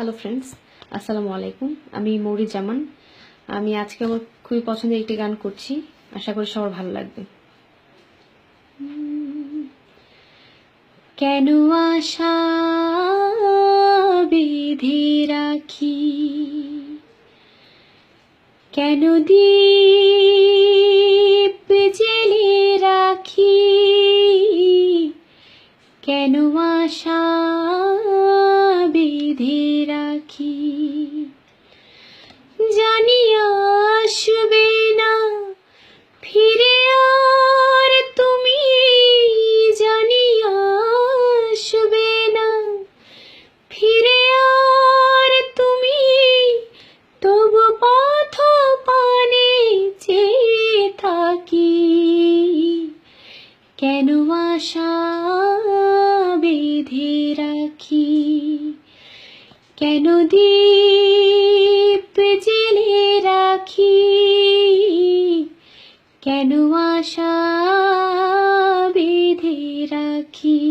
Hello friends, আসসালামু আলাইকুম। আমি মৌরি জামান। আমি আজকে আমার খুবই পছন্দের একটি গান করছি, আশা করি সবার ভালো লাগবে। কেন আশা বেঁধে রাখি, কেন দীপ জেলে রাখি, কেন আশা বেঁধে রাখি, জানি আসবে না ফিরে আর তুমি, জানি আসবে না ফিরে আর তুমি, তবু পথ পানে চেয়ে থাকি, কেন আশা বেঁধে রাখি, কেন দীপ জেলে রাখি, কেন আশা বেঁধে রাখি।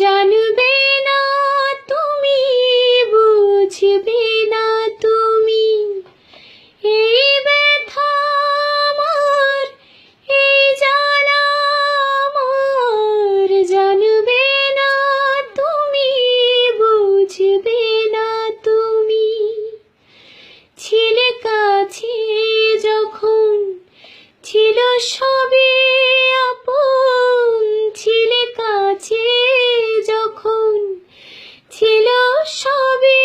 জানবে না তুমি, বুঝবে না তুমি, এই ব্যথা আমার, এই জ্বালা আমার। জানবে না তুমি, বুঝবে না তুমি, ছিলে কাছে যখন ছিল সবে আপন, ছিলে কাছে যখন ছিল সবে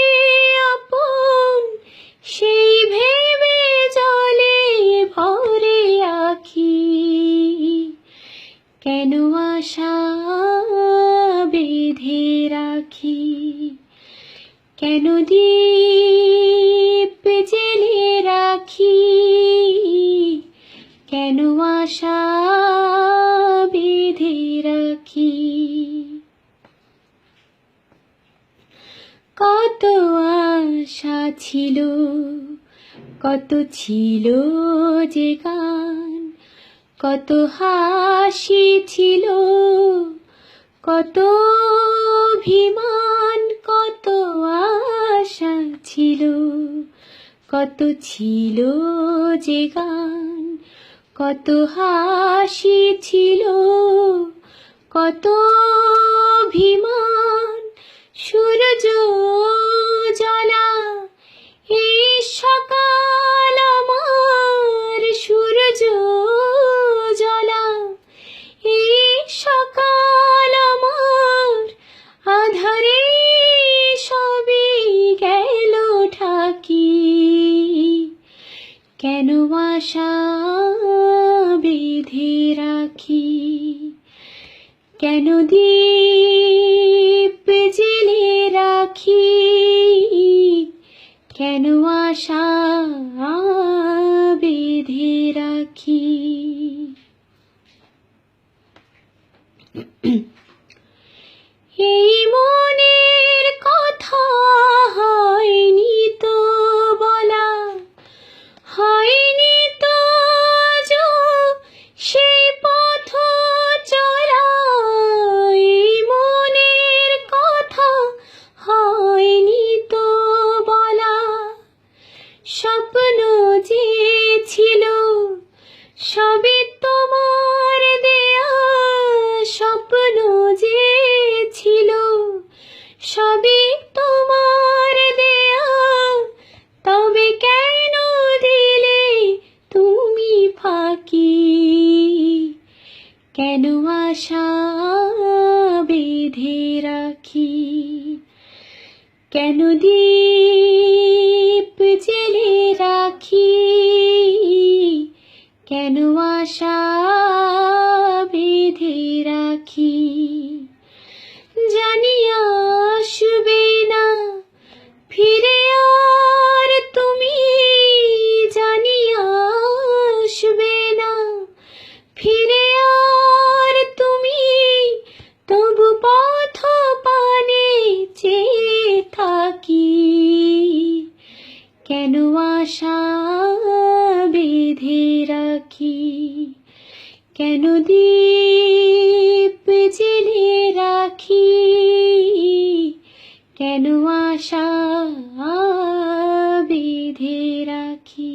আপন, সেই ভেবে জলে ভরে আখি, কেন আশা বেঁধে রাখি, কেন দীপ জেলে রাখি, কেন আশা বেঁধে রাখি। কত আশা ছিল, কত ছিল যে গান, কত হাসি ছিল, কত অভিমান, কত আশা ছিল, কত ছিল যে গান, কত হাসি ছিল, কত অভিমান। সূর্য জ্বলা এই সকাল আমার, সূর্য জ্বলা এই সকাল আমার, আধারে সবই গেল ঢাকি, কেন আশা বেঁধে রাখি, কেন দীপ জেলে রাখি, কেন আশা বেঁধে রাখি। এই মনের কথা হয়নি তো বলা, হয়নি তো সেই পথ চলা, এই মনের কথা হয়নি তো বলা, স্বপ্ন যে ছিল সবই তোমার দেয়া, স্বপ্ন যে ছিল সবই তোমার দেয়া, তবে কেন দিলে তুমি ফাঁকি, কেন আশা বেঁধে রাখি, কেন দীপ জেলে রাখি, কেন আশা বেঁধে রাখি। জানি আসবে না ফিরে আর তুমি, জানি আসবে না ফিরে আর তুমি, তবু পথ পানে চেয়ে থাকি, কেন আশা বেঁধে রাখি, কেন দীপ জেলে রাখি। কেন আশা বেঁধে রাখি।